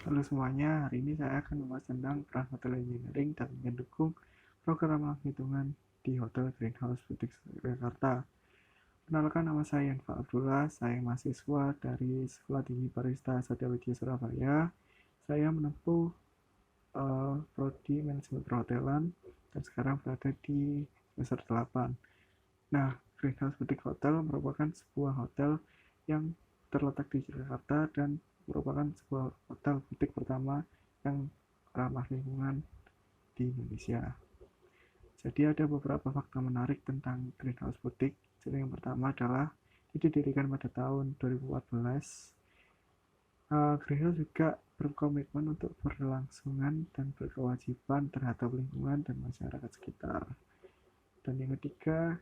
Halo semuanya, hari ini saya akan membahas tentang peran hotel engineering dalam mendukung program hitungan di Hotel Greenhouse Boutique Jakarta. Kenalkan, nama saya Yanfa Abdullah, saya mahasiswa dari Sekolah Tinggi Barista Satya Widya Surabaya. Saya menempuh prodi manajemen perhotelan dan sekarang berada di semester 8. Nah, Greenhouse Boutique Hotel merupakan sebuah hotel yang terletak di Jakarta dan merupakan sebuah hotel butik pertama yang ramah lingkungan di Indonesia. Jadi ada beberapa fakta menarik tentang Greenhouse Boutique. Jadi yang pertama adalah didirikan pada tahun 2014. Greenhouse juga berkomitmen untuk berlangsungan dan berkewajiban terhadap lingkungan dan masyarakat sekitar. Dan yang ketiga,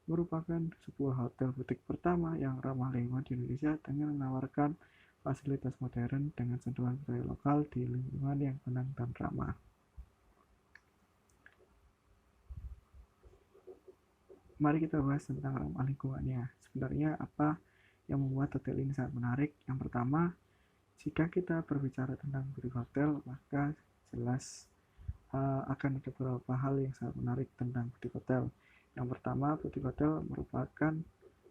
merupakan sebuah hotel butik pertama yang ramah lingkungan di Indonesia dengan menawarkan fasilitas modern dengan sentuhan budaya lokal di lingkungan yang tenang dan ramah. Mari kita bahas tentang ramah lingkungannya. Sebenarnya apa yang membuat hotel ini sangat menarik? Yang pertama, jika kita berbicara tentang butik hotel, maka jelas akan ada beberapa hal yang sangat menarik tentang butik hotel. Yang pertama, butik hotel merupakan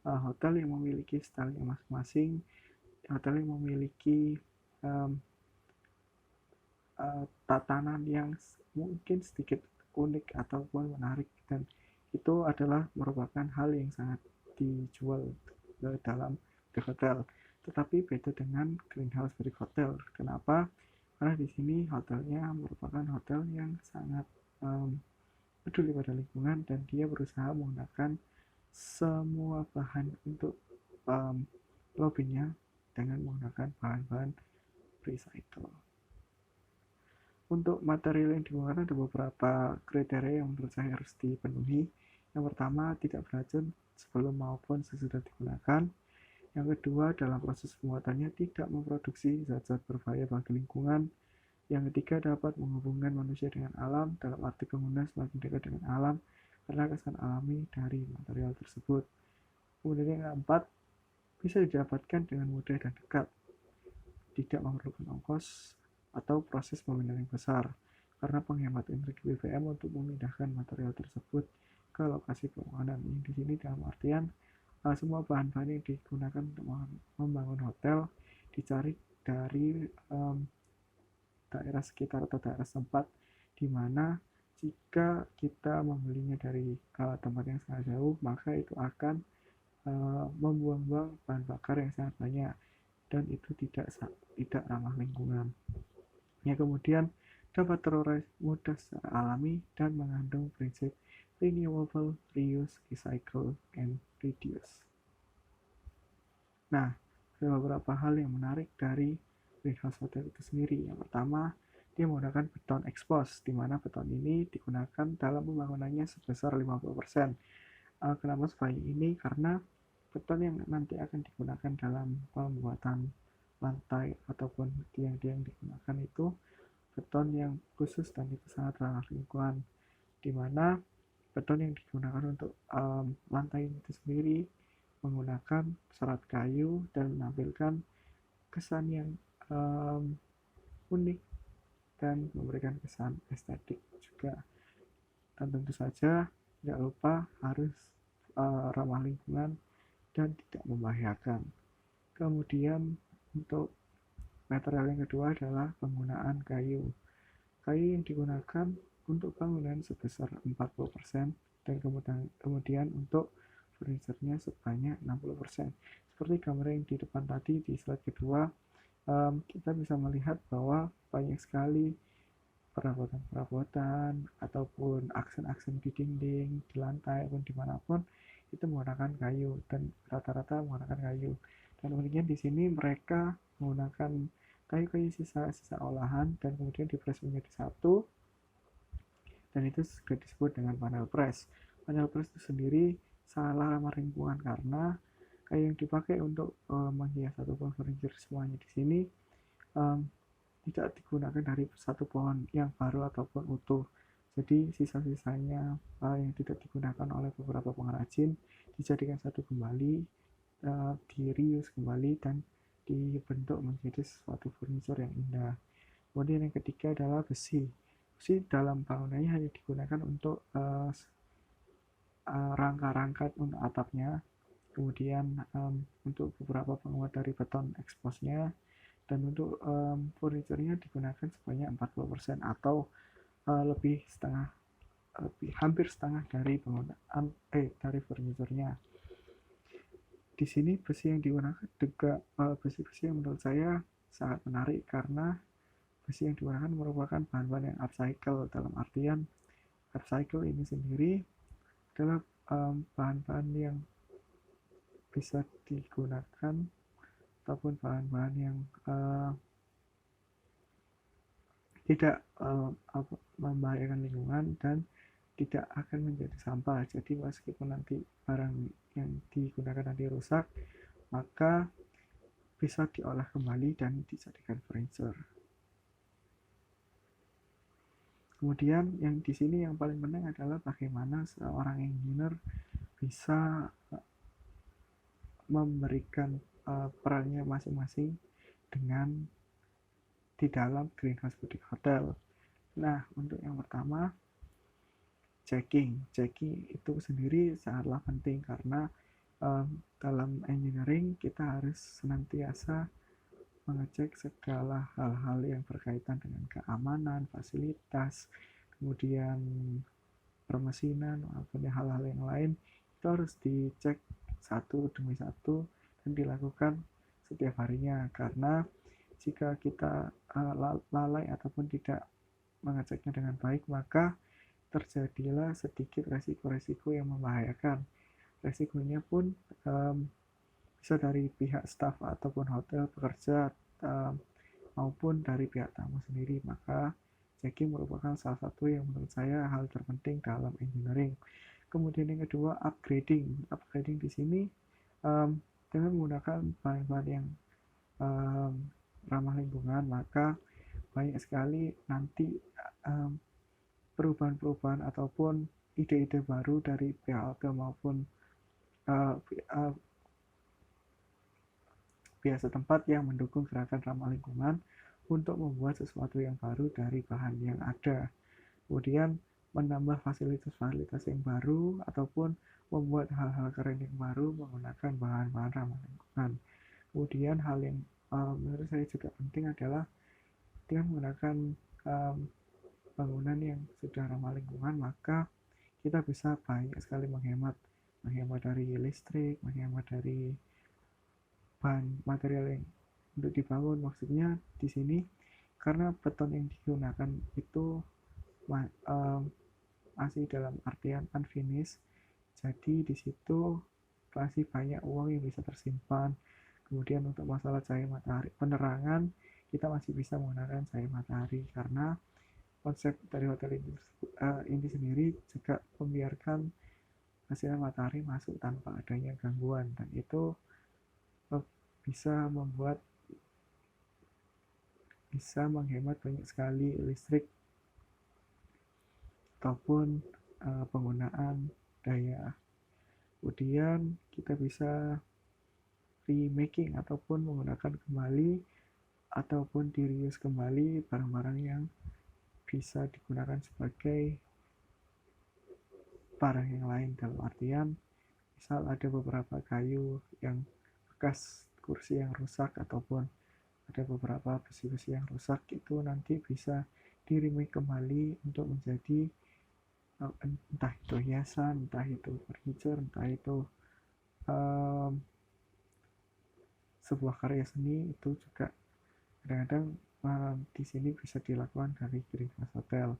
hotel yang memiliki style masing-masing, hotel yang memiliki um, tatanan yang mungkin sedikit unik ataupun menarik, dan itu adalah merupakan hal yang sangat dijual dalam the hotel. Tetapi beda dengan Greenhouse Boutique Hotel. Kenapa? Karena di sini hotelnya merupakan hotel yang sangat peduli pada lingkungan dan dia berusaha menggunakan semua bahan untuk lobbynya dengan menggunakan bahan-bahan recycle. Untuk material yang digunakan ada beberapa kriteria yang menurut saya harus dipenuhi. Yang pertama, tidak beracun sebelum maupun sesudah digunakan. Yang kedua, dalam proses pembuatannya tidak memproduksi zat-zat berbahaya bagi lingkungan. Yang ketiga, dapat menghubungkan manusia dengan alam, dalam arti pengguna semakin dekat dengan alam karena kesan alami dari material tersebut. Kemudian yang keempat, bisa didapatkan dengan mudah dan dekat, tidak memerlukan ongkos atau proses pemindahan yang besar, karena penghemat energi BBM untuk memindahkan material tersebut ke lokasi pembangunan. Ini di sini dalam artian semua bahan-bahan yang digunakan untuk membangun hotel dicari dari daerah sekitar atau daerah tempat, di mana jika kita membelinya dari tempat yang sangat jauh, maka itu akan membuang-buang bahan bakar yang sangat banyak dan itu tidak ramah lingkungan. Ya, kemudian dapat terurai mudah secara alami dan mengandung prinsip renewable, reuse, recycle, and reduce. Nah, ada beberapa hal yang menarik dari greenhouse hotel itu sendiri. Yang pertama, dia menggunakan beton expose, di mana beton ini digunakan dalam pembangunannya sebesar 50%. Kenapa sebanyak ini? Karena beton yang nanti akan digunakan dalam pembuatan lantai ataupun tiang-tiang digunakan itu beton yang khusus dan itu sangat ramah lingkungan, di mana beton yang digunakan untuk lantai itu sendiri menggunakan serat kayu dan menampilkan kesan yang unik dan memberikan kesan estetik juga. Dan tentu saja tidak lupa harus ramah lingkungan dan tidak membahayakan. Kemudian untuk material yang kedua adalah penggunaan kayu. Kayu yang digunakan untuk bangunan sebesar 40% dan kemudian untuk furniturnya sebanyak 60%. Seperti gambar yang di depan tadi di slide kedua, kita bisa melihat bahwa banyak sekali perabotan-perabotan ataupun aksen-aksen di dinding, di lantai, ataupun dimanapun itu menggunakan kayu dan rata-rata menggunakan kayu. Dan kemudian di sini mereka menggunakan kayu-kayu sisa-sisa olahan dan kemudian dipres menjadi satu, dan itu juga disebut dengan panel press. Panel press itu sendiri salah ramah lingkungan karena kayu yang dipakai untuk menghias ataupun furniture semuanya di sini um, tidak digunakan dari satu pohon yang baru ataupun utuh. Jadi sisa-sisanya yang tidak digunakan oleh beberapa pengrajin dijadikan satu kembali, di reuse kembali dan dibentuk menjadi sesuatu furniture yang indah. Kemudian yang ketiga adalah besi. Besi dalam bangunannya hanya digunakan untuk rangka-rangka untuk atapnya, kemudian untuk beberapa penguat dari beton eksposnya, dan untuk furniturnya digunakan sebanyak 40% atau hampir setengah dari penggunaan dari furniturnya. Di sini besi yang digunakan juga besi-besi yang menurut saya sangat menarik karena besi yang digunakan merupakan bahan-bahan yang upcycle. Dalam artian upcycle ini sendiri adalah bahan-bahan yang bisa digunakan ataupun bahan-bahan yang tidak membahayakan lingkungan dan tidak akan menjadi sampah. Jadi meskipun nanti barang yang digunakan nanti rusak, maka bisa diolah kembali dan dijadikan furniture. Kemudian yang di sini yang paling penting adalah bagaimana seorang engineer bisa memberikan perannya masing-masing dengan di dalam greenhouse boutique hotel. Nah, untuk yang pertama, checking itu sendiri sangatlah penting karena dalam engineering kita harus senantiasa mengecek segala hal-hal yang berkaitan dengan keamanan, fasilitas, kemudian permesinan maupun hal-hal yang lain itu harus dicek satu demi satu dan dilakukan setiap harinya, karena jika kita lalai ataupun tidak mengeceknya dengan baik, maka terjadilah sedikit resiko-resiko yang membahayakan. Resikonya pun bisa dari pihak staf ataupun hotel pekerja maupun dari pihak tamu sendiri. Maka checking merupakan salah satu yang menurut saya hal terpenting dalam engineering. Kemudian yang kedua, upgrading di sini dengan menggunakan bahan-bahan yang ramah lingkungan, maka banyak sekali nanti perubahan-perubahan ataupun ide-ide baru dari pihak hotel maupun pihak setempat yang mendukung gerakan ramah lingkungan untuk membuat sesuatu yang baru dari bahan yang ada. Kemudian menambah fasilitas-fasilitas yang baru ataupun membuat hal-hal keren yang baru menggunakan bahan-bahan ramah lingkungan. Kemudian hal yang menurut saya juga penting adalah dengan menggunakan bangunan yang sudah ramah lingkungan, maka kita bisa banyak sekali menghemat dari listrik, menghemat dari bahan material yang untuk dibangun. Maksudnya di sini karena beton yang digunakan itu masih dalam artian unfinished, jadi di situ masih banyak uang yang bisa tersimpan. Kemudian untuk masalah cahaya matahari, penerangan kita masih bisa menggunakan cahaya matahari karena konsep dari hotel ini sendiri juga membiarkan hasil matahari masuk tanpa adanya gangguan, dan itu bisa menghemat banyak sekali listrik ataupun penggunaan daya. Kemudian kita bisa remaking ataupun menggunakan kembali ataupun di-reuse kembali barang-barang yang bisa digunakan sebagai barang yang lain. Dalam artian misal ada beberapa kayu yang bekas kursi yang rusak ataupun ada beberapa besi-besi yang rusak, itu nanti bisa di-remake kembali untuk menjadi entah itu hiasan, entah itu furniture, entah itu sebuah karya seni. Itu juga kadang-kadang di sini bisa dilakukan dari greenhouse hotel.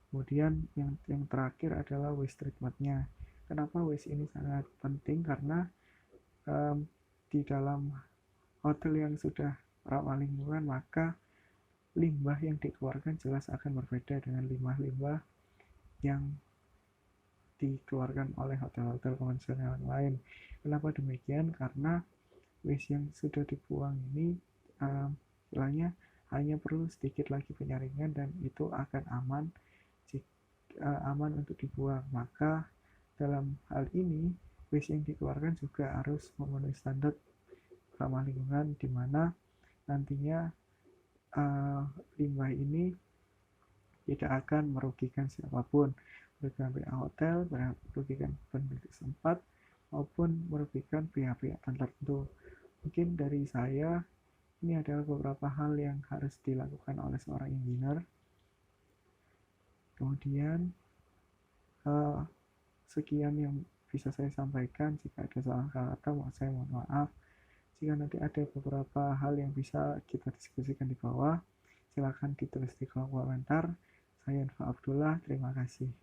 Kemudian yang terakhir adalah waste treatment-nya. Kenapa waste ini sangat penting? Karena di dalam hotel yang sudah ramah lingkungan, maka limbah yang dikeluarkan jelas akan berbeda dengan limbah-limbah yang dikeluarkan oleh hotel-hotel konvensional yang lain. Kenapa demikian? Karena waste yang sudah dibuang ini istilahnya hanya perlu sedikit lagi penyaringan dan itu akan aman untuk dibuang. Maka dalam hal ini waste yang dikeluarkan juga harus memenuhi standar ramah lingkungan, di mana nantinya limbah ini tidak akan merugikan siapapun, merugikan pihak hotel, merugikan pemilik tempat, maupun merugikan pihak-pihak tertentu. Mungkin dari saya, ini adalah beberapa hal yang harus dilakukan oleh seorang engineer. Kemudian sekian yang bisa saya sampaikan. Jika ada salah kata, saya mohon maaf. Jika nanti ada beberapa hal yang bisa kita diskusikan di bawah, silakan ditulis di kolom komentar. Saya Anfa Abdullah, terima kasih.